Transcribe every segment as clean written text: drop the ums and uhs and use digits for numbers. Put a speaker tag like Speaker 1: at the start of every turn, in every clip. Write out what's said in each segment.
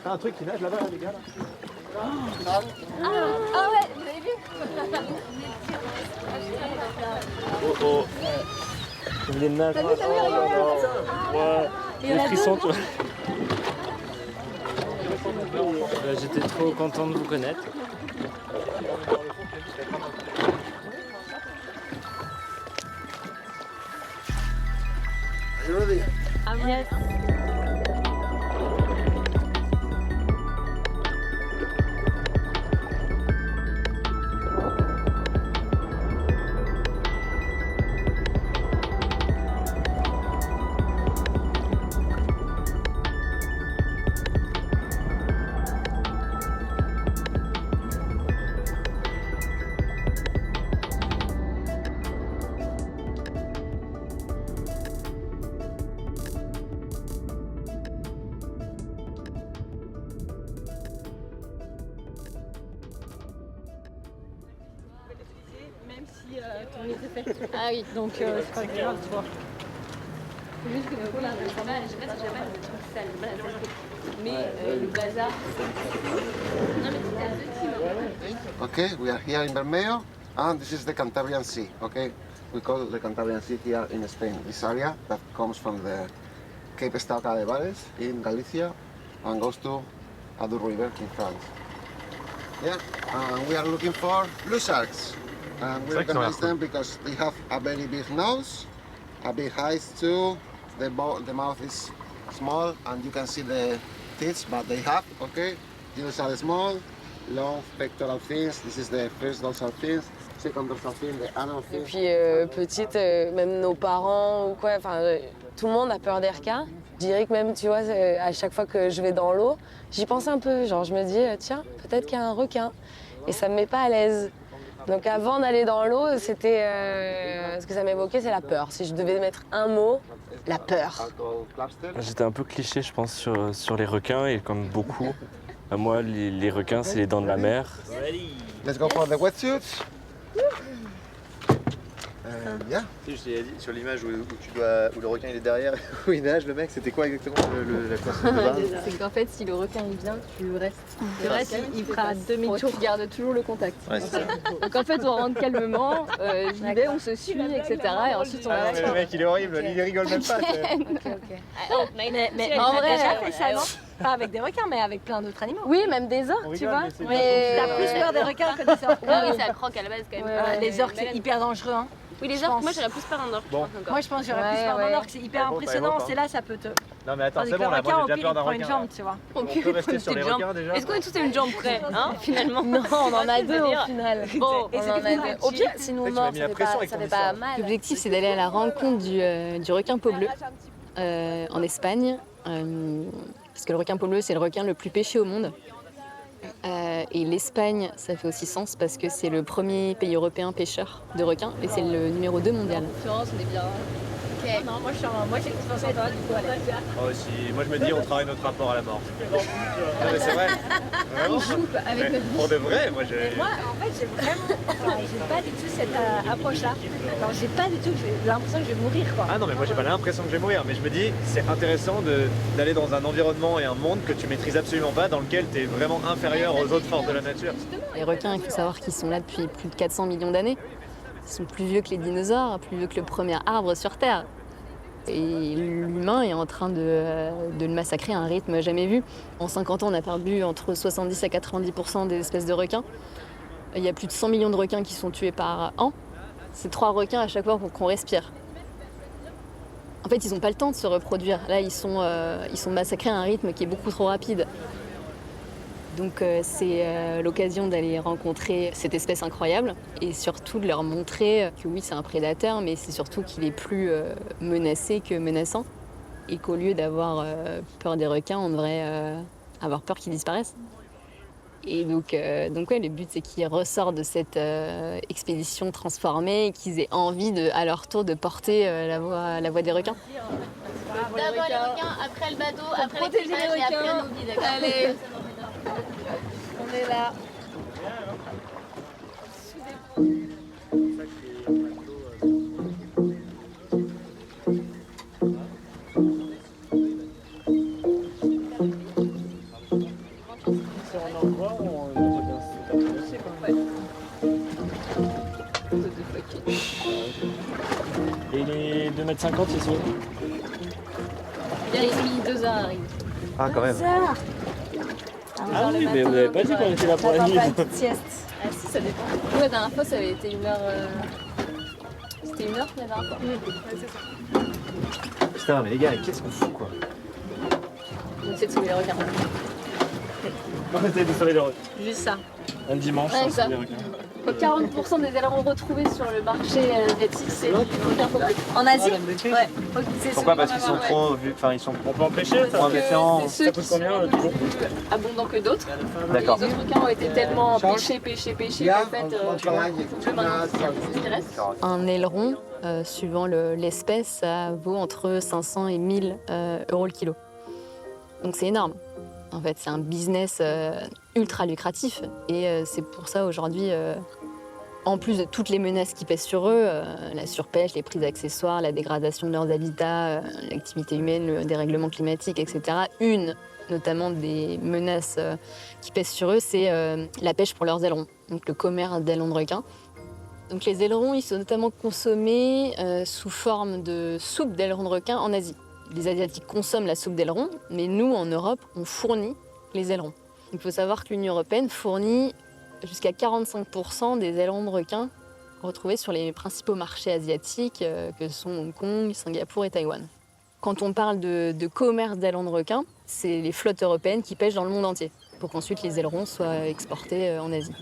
Speaker 1: Un truc qui nage là-bas, les gars. Là.
Speaker 2: Ah ouais, vous avez vu?
Speaker 3: Oh. Je venais de nager. Ouais. Les frissons, tu vois. J'étais trop content de vous connaître.
Speaker 1: Are you ready?
Speaker 2: Yes. Même si ton nez était fait. Ah oui, donc c'est pas grave, tu vois. C'est juste que du coup là, je sais pas si j'ai pas le truc sale, j'ai pas la tête. Mais le bazar, non mais c'était à deux teams.
Speaker 4: Okay, we are here in Bermeo, and this is the Cantabrian Sea. Okay, we call the Cantabrian Sea here in Spain. This area that comes from the Cape Estaca de Bares in Galicia and goes to Adour River in France. Yeah, we are looking for blue sharks, and we recognize them because they have a very big nose, a big eyes too. The mouth is small, and you can see the teeth, but they have. Okay, these are small. Long pectoral fins, this is the first dorsal fins, second dorsal fin, the anal fin.
Speaker 5: Et puis petite, même nos parents ou quoi, enfin tout le monde a peur des requins. Je dirais que même, tu vois, à chaque fois que je vais dans l'eau, j'y pense un peu, genre je me dis tiens, peut-être qu'il y a un requin et ça me met pas à l'aise. Donc avant d'aller dans l'eau, c'était ce que ça m'évoquait, c'est la peur. Si je devais mettre un mot, la peur.
Speaker 3: J'étais un peu cliché, je pense, sur les requins et comme beaucoup. Moi, les requins, c'est les dents de la mer.
Speaker 4: Let's go for the wetsuits. Yeah.
Speaker 1: Tu sais, je t'ai dit sur l'image où le requin il est derrière, où il nage, le mec, c'était quoi exactement la consigne de base?
Speaker 2: C'est qu'en fait, si le requin il vient, tu restes. Le reste, il fera demi-tour. Tu gardes toujours le contact.
Speaker 1: Ouais, c'est ça.
Speaker 2: Donc en fait, on rentre calmement, j'y vais, on se suit, etc. Et ensuite, on va.
Speaker 1: Mais le mec, il est horrible, il rigole même pas.
Speaker 2: Mais en vrai, déjà fait ça, non? Pas avec des requins, mais avec plein d'autres animaux. Oui, même des orques, tu vois. Mais t'as plus peur des requins que des orques.
Speaker 6: Oui, c'est à croque à la base quand même.
Speaker 2: Les orques, c'est hyper dangereux. Hein.
Speaker 6: Oui, les orques, moi j'aurais plus peur d'un orque.
Speaker 1: Bon.
Speaker 2: Moi je pense que j'aurais plus peur d'un orque, c'est hyper impressionnant. C'est là, ça peut te.
Speaker 1: Non, mais attends,
Speaker 2: Tandis
Speaker 1: c'est
Speaker 2: que
Speaker 1: bon,
Speaker 2: le
Speaker 1: là, moi
Speaker 2: requin, au
Speaker 1: j'ai
Speaker 2: pire,
Speaker 1: déjà peur
Speaker 2: il
Speaker 1: d'un
Speaker 2: prend une
Speaker 1: requin.
Speaker 2: jambe, tu vois.
Speaker 1: On peut rester sur les requins déjà.
Speaker 6: Est-ce qu'on est tous à une jambe près, hein, finalement?
Speaker 5: Non, on en a deux au final.
Speaker 6: Bon,
Speaker 5: On en a deux. Au pire, si nous mord, ça fait pas mal.
Speaker 7: L'objectif, c'est d'aller à la rencontre du requin peau bleue en Espagne. Parce que le requin peau bleue, c'est le requin le plus pêché au monde. Et l'Espagne, ça fait aussi sens parce que c'est le premier pays européen pêcheur de requins et c'est le numéro 2 mondial.
Speaker 2: Florence, on est bien. Ok. Non, moi j'ai confiance en toi, du coup, allez.
Speaker 1: Moi aussi, moi je me dis, on travaille notre rapport à la mort. Non, mais c'est vrai. Vraiment.
Speaker 2: Avec notre
Speaker 1: Pour de vrai, moi j'ai.
Speaker 2: Moi, en fait, j'ai vraiment. J'ai pas du tout cette approche-là. Alors, j'ai pas du tout l'impression que je vais mourir, quoi.
Speaker 1: Ah non, mais moi j'ai pas l'impression que je vais mourir, mais je me dis, c'est intéressant d'aller dans un environnement et un monde que tu maîtrises absolument pas, dans lequel tu es vraiment inférieur aux autres forces de la nature.
Speaker 7: Les requins, il faut savoir qu'ils sont là depuis plus de 400 millions d'années. Ils sont plus vieux que les dinosaures, plus vieux que le premier arbre sur Terre. Et l'humain est en train de le massacrer à un rythme jamais vu. En 50 ans, on a perdu entre 70 à 90% des espèces de requins. Il y a plus de 100 millions de requins qui sont tués par an. C'est 3 requins à chaque fois qu'on respire. En fait, ils n'ont pas le temps de se reproduire. Là, ils sont massacrés à un rythme qui est beaucoup trop rapide. Donc c'est l'occasion d'aller rencontrer cette espèce incroyable et surtout de leur montrer que oui, c'est un prédateur, mais c'est surtout qu'il est plus menacé que menaçant et qu'au lieu d'avoir peur des requins, on devrait avoir peur qu'ils disparaissent. Et donc ouais, le but, c'est qu'ils ressortent de cette expédition transformée et qu'ils aient envie, à leur tour, de porter la voix des requins.
Speaker 6: D'abord les requins, après le bateau, après l'équipage et après nos vies, d'accord?
Speaker 2: Allez, on est là.
Speaker 3: 2h50 ils sont.
Speaker 7: Bien ici, 2 heures arrive.
Speaker 1: Ah, quand même.
Speaker 3: Ah oui, mais vous n'avez pas dit qu'on était là pour la nuit.
Speaker 7: sieste. Ah si, ça dépend. Nous, la dernière fois, ça avait été 1h. C'était 1h la dernière fois.
Speaker 1: Putain, mais les gars, qu'est-ce qu'on fout, quoi?
Speaker 7: On essaie de sauver les requins.
Speaker 3: On essaie de sauver les requins.
Speaker 7: Juste ça.
Speaker 3: Un dimanche,
Speaker 7: Ouais,
Speaker 3: on
Speaker 7: ça.
Speaker 3: sauve les requins.
Speaker 7: 40% des ailerons retrouvés sur le marché asiatique, c'est du requin populaire. En Asie? Ouais.
Speaker 1: Pourquoi? Parce qu'ils sont trop... Enfin, ils sont
Speaker 3: On peut en pêcher ça?
Speaker 1: trop indifférents.
Speaker 7: C'est ceux
Speaker 3: Ça
Speaker 7: qui
Speaker 3: coûte
Speaker 7: sont
Speaker 3: combien,
Speaker 7: le
Speaker 3: le kilo
Speaker 7: plus abondants que d'autres.
Speaker 1: D'accord.
Speaker 7: Les autres requins ont été tellement pêchés qu'en fait, tu vois, maintenant, c'est ce qui reste. Un aileron, suivant l'espèce, ça vaut entre 500 et 1000 euros le kilo. Donc c'est énorme. En fait, c'est un business ultra lucratif. Et c'est pour ça aujourd'hui, en plus de toutes les menaces qui pèsent sur eux, la surpêche, les prises accessoires, la dégradation de leurs habitats, l'activité humaine, le dérèglement climatique, etc. Une, notamment des menaces qui pèsent sur eux, c'est la pêche pour leurs ailerons, donc le commerce d'ailerons de requins. Donc les ailerons, ils sont notamment consommés sous forme de soupe d'ailerons de requin en Asie. Les Asiatiques consomment la soupe d'ailerons, mais nous, en Europe, on fournit les ailerons. Il faut savoir que l'Union européenne fournit jusqu'à 45% des ailerons de requins retrouvés sur les principaux marchés asiatiques, que sont Hong Kong, Singapour et Taïwan. Quand on parle de commerce d'ailerons de requins, c'est les flottes européennes qui pêchent dans le monde entier, pour qu'ensuite les ailerons soient exportés en Asie.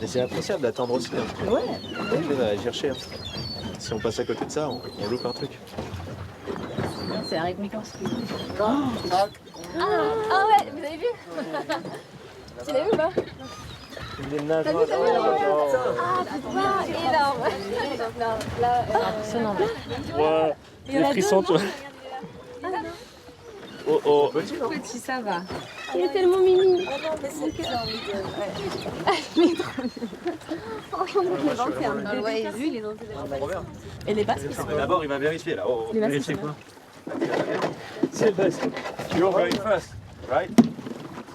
Speaker 1: Et c'est appréciable d'attendre aussi. Hein. Ouais. On va aller chercher. Hein. Si on passe à côté de ça, on loupe un truc.
Speaker 7: C'est la récompense. Ah ouais, vous avez vu? Tu l'as vu ou pas?
Speaker 3: Des nageoires.
Speaker 7: Ah putain, énorme. Là, impressionnant.
Speaker 3: Ouais, des frissons, tu vois. Oh oh.
Speaker 2: Petit, ça va.
Speaker 6: Il est tellement mimi.
Speaker 2: Et les basques,
Speaker 1: D'abord, il va vérifier là. Oh,
Speaker 2: Les
Speaker 1: vérifier
Speaker 2: basques,
Speaker 1: quoi? C'est le best. You're going first, right?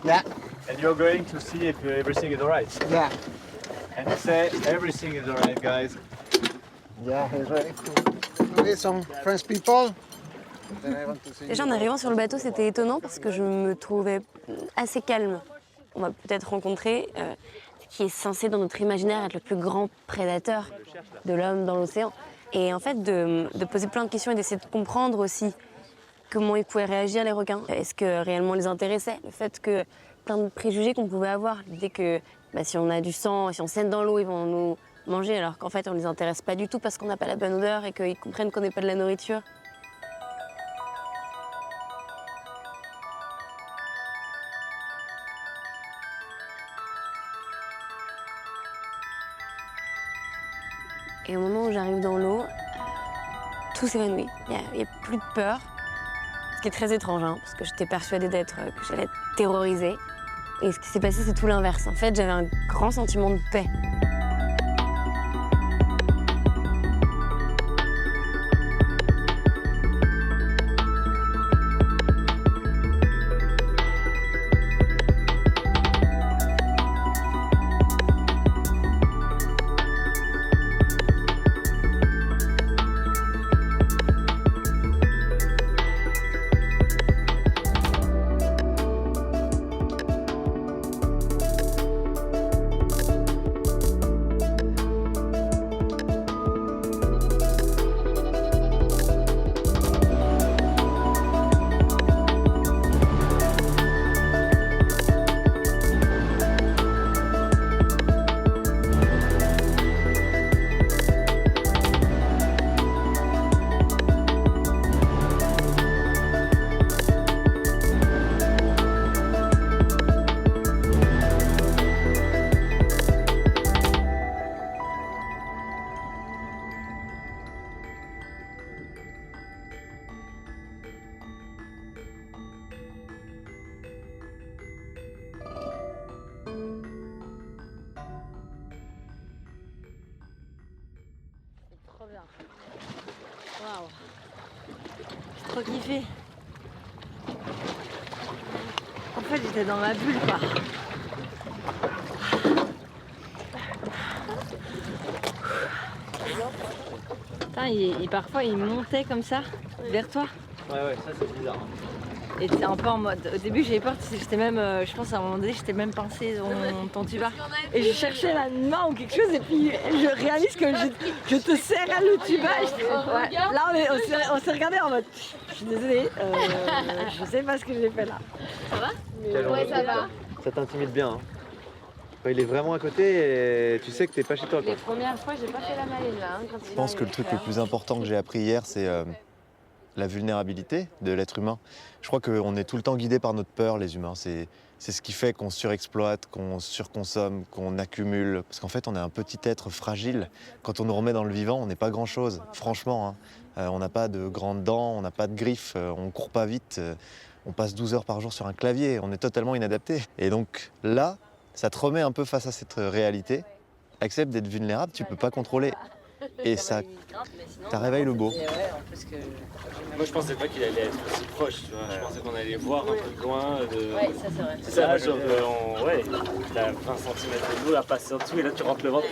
Speaker 4: Yeah.
Speaker 1: And you're going to see if everything is alright.
Speaker 4: Yeah.
Speaker 1: And you say everything is alright, guys.
Speaker 4: Yeah, he's ready to meet some French people. Then I want to see
Speaker 8: Déjà en arrivant sur le bateau, c'était étonnant parce que je me trouvais assez calme. On va peut-être rencontrer ce qui est censé dans notre imaginaire être le plus grand prédateur de l'homme dans l'océan. Et en fait, de poser plein de questions et d'essayer de comprendre aussi comment ils pouvaient réagir les requins. Est-ce que réellement les intéressait? Le fait que plein de préjugés qu'on pouvait avoir, l'idée que si on a du sang, si on saigne dans l'eau, ils vont nous manger, alors qu'en fait on les intéresse pas du tout parce qu'on n'a pas la bonne odeur et qu'ils comprennent qu'on n'est pas de la nourriture. Et au moment où j'arrive dans l'eau, tout s'évanouit. Il n'y a plus de peur. Ce qui est très étrange, hein, parce que j'étais persuadée que j'allais être terrorisée. Et ce qui s'est passé, c'est tout l'inverse. En fait, j'avais un grand sentiment de paix.
Speaker 2: trop bien. Waouh. J'ai trop kiffé. En fait, j'étais dans ma bulle, quoi. Putain, parfois il montait comme ça, vers toi.
Speaker 1: Ouais, ça c'est bizarre.
Speaker 2: Et t'es un peu en mode. Au début j'avais peur, j'étais même. Je pense à un moment donné, j'étais même pincée dans ton tuba. Et je cherchais la main ou quelque chose, et puis je réalise que je te serrais le tuba. Ouais. Là on s'est regardé en mode. Je suis désolée, je sais pas ce que j'ai fait là.
Speaker 6: Ça va? Ouais, ça va.
Speaker 1: Ça t'intimide bien. Hein. Il est vraiment à côté et tu sais que t'es pas chez toi. Quoi.
Speaker 5: Les premières fois, j'ai pas fait la maline là.
Speaker 9: Je pense que le truc le plus important que j'ai appris hier, c'est la vulnérabilité de l'être humain. Je crois qu'on est tout le temps guidé par notre peur, les humains. C'est ce qui fait qu'on surexploite, qu'on surconsomme, qu'on accumule. Parce qu'en fait, on est un petit être fragile. Quand on nous remet dans le vivant, on n'est pas grand-chose, franchement. Hein. On n'a pas de grandes dents, on n'a pas de griffes, on court pas vite. On passe 12 heures par jour sur un clavier, on est totalement inadapté. Et donc là, ça te remet un peu face à cette réalité. Accepte d'être vulnérable, tu peux pas contrôler. Et ça réveille le beau.
Speaker 3: Moi, je pensais pas qu'il allait être aussi proche, tu vois. Je pensais qu'on allait voir un peu loin.
Speaker 2: Ouais, ça c'est vrai.
Speaker 3: C'est ça, genre, t'as 20 cm de l'eau à passer en dessous et là tu rentres le ventre.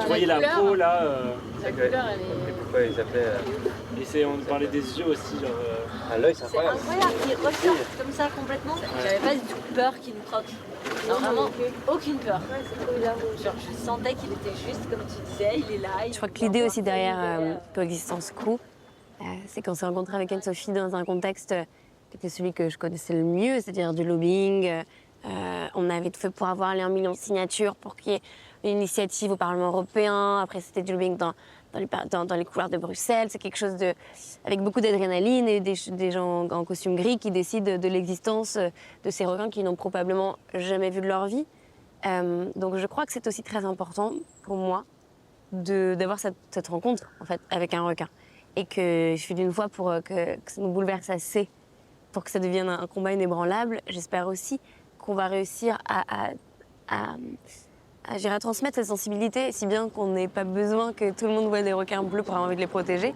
Speaker 3: Tu voyais la peau là.
Speaker 2: La couleur, elle est.
Speaker 1: Pourquoi ils appelaient
Speaker 3: Et on parlait des yeux aussi, genre.
Speaker 1: à l'œil, c'est
Speaker 2: C'est
Speaker 1: incroyable.
Speaker 2: incroyable, il ressort comme ça complètement. J'avais pas du tout peur qu'il nous croque. Non, vraiment, aucune peur. Genre, je sentais qu'il était juste, comme tu disais, il est là.
Speaker 8: Je crois que l'idée aussi derrière Coexistence Crew, c'est qu'on s'est rencontré avec Anne-Sophie dans un contexte qui était celui que je connaissais le mieux, c'est-à-dire du lobbying. On avait tout fait pour avoir les 1 million de signatures pour qu'il y ait une initiative au Parlement européen. Après, c'était du lobbying dans les couloirs de Bruxelles. C'est quelque chose avec beaucoup d'adrénaline et des gens en costume gris qui décident de l'existence de ces requins qui n'ont probablement jamais vu de leur vie. Donc je crois que c'est aussi très important pour moi d'avoir cette rencontre en fait, avec un requin. Et que je suis d'une foi pour que ça nous bouleverse assez, pour que ça devienne un combat inébranlable. J'espère aussi qu'on va réussir à transmettre cette sensibilité, si bien qu'on n'ait pas besoin que tout le monde voit des requins bleus pour avoir envie de les protéger.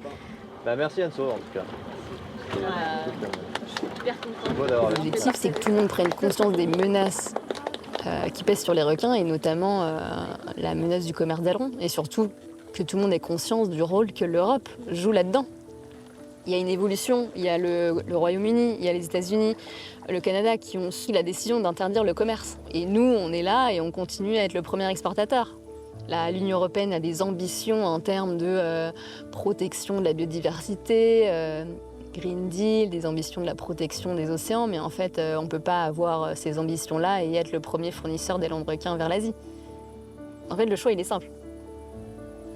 Speaker 1: Bah merci Anso en tout cas.
Speaker 2: Je suis hyper contente.
Speaker 1: Beau d'avoir
Speaker 7: L'objectif, c'est que tout le monde prenne conscience des menaces qui pèsent sur les requins, et notamment la menace du commerce d'ailerons, et surtout que tout le monde ait conscience du rôle que l'Europe joue là-dedans. Il y a une évolution, il y a le Royaume-Uni, il y a les États-Unis, le Canada qui ont pris la décision d'interdire le commerce. Et nous, on est là et on continue à être le premier exportateur. L'Union européenne a des ambitions en termes de protection de la biodiversité, Green Deal, des ambitions de la protection des océans, mais en fait, on ne peut pas avoir ces ambitions-là et être le premier fournisseur d'ailerons de requins vers l'Asie. En fait, le choix, il est simple.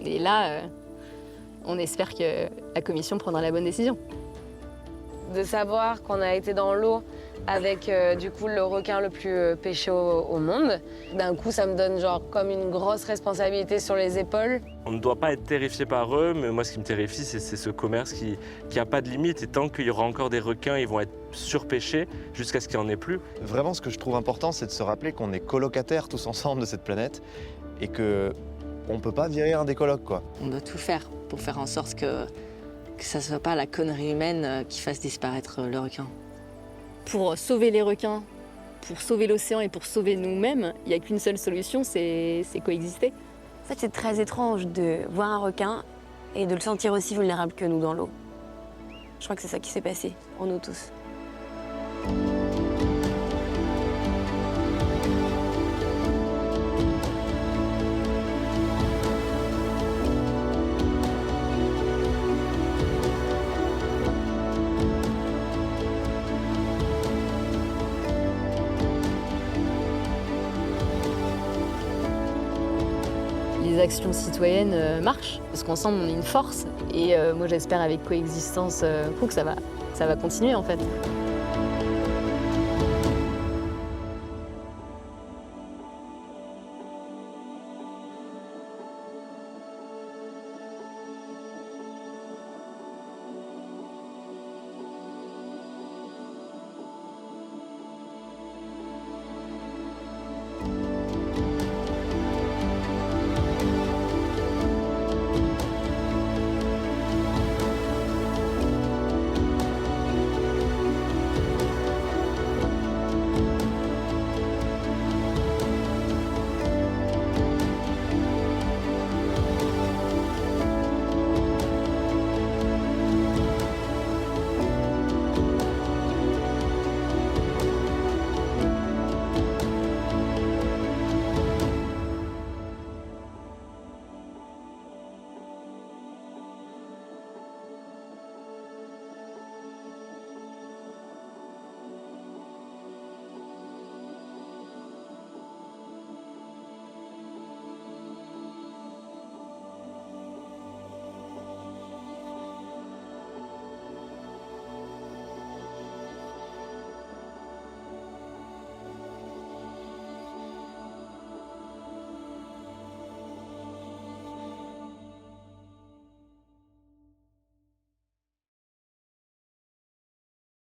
Speaker 7: Et là, on espère que la Commission prendra la bonne décision.
Speaker 5: De savoir qu'on a été dans l'eau avec du coup le requin le plus pêché au monde, d'un coup ça me donne genre comme une grosse responsabilité sur les épaules.
Speaker 3: On ne doit pas être terrifié par eux, mais moi ce qui me terrifie, c'est ce commerce qui n'a pas de limite. Et tant qu'il y aura encore des requins, ils vont être surpêchés jusqu'à ce qu'il n'y en ait plus.
Speaker 9: Vraiment, ce que je trouve important, c'est de se rappeler qu'on est colocataires tous ensemble de cette planète et qu'on ne peut pas virer un des colocs, quoi.
Speaker 10: On doit tout faire pour faire en sorte que ça ne soit pas la connerie humaine qui fasse disparaître le requin.
Speaker 7: Pour sauver les requins, pour sauver l'océan et pour sauver nous-mêmes, il n'y a qu'une seule solution, c'est coexister.
Speaker 8: En fait, c'est très étrange de voir un requin et de le sentir aussi vulnérable que nous dans l'eau. Je crois que c'est ça qui s'est passé en nous tous.
Speaker 7: Les actions citoyennes marchent, parce qu'ensemble on est une force. Et moi j'espère avec Coexistence Crew que ça va continuer en fait.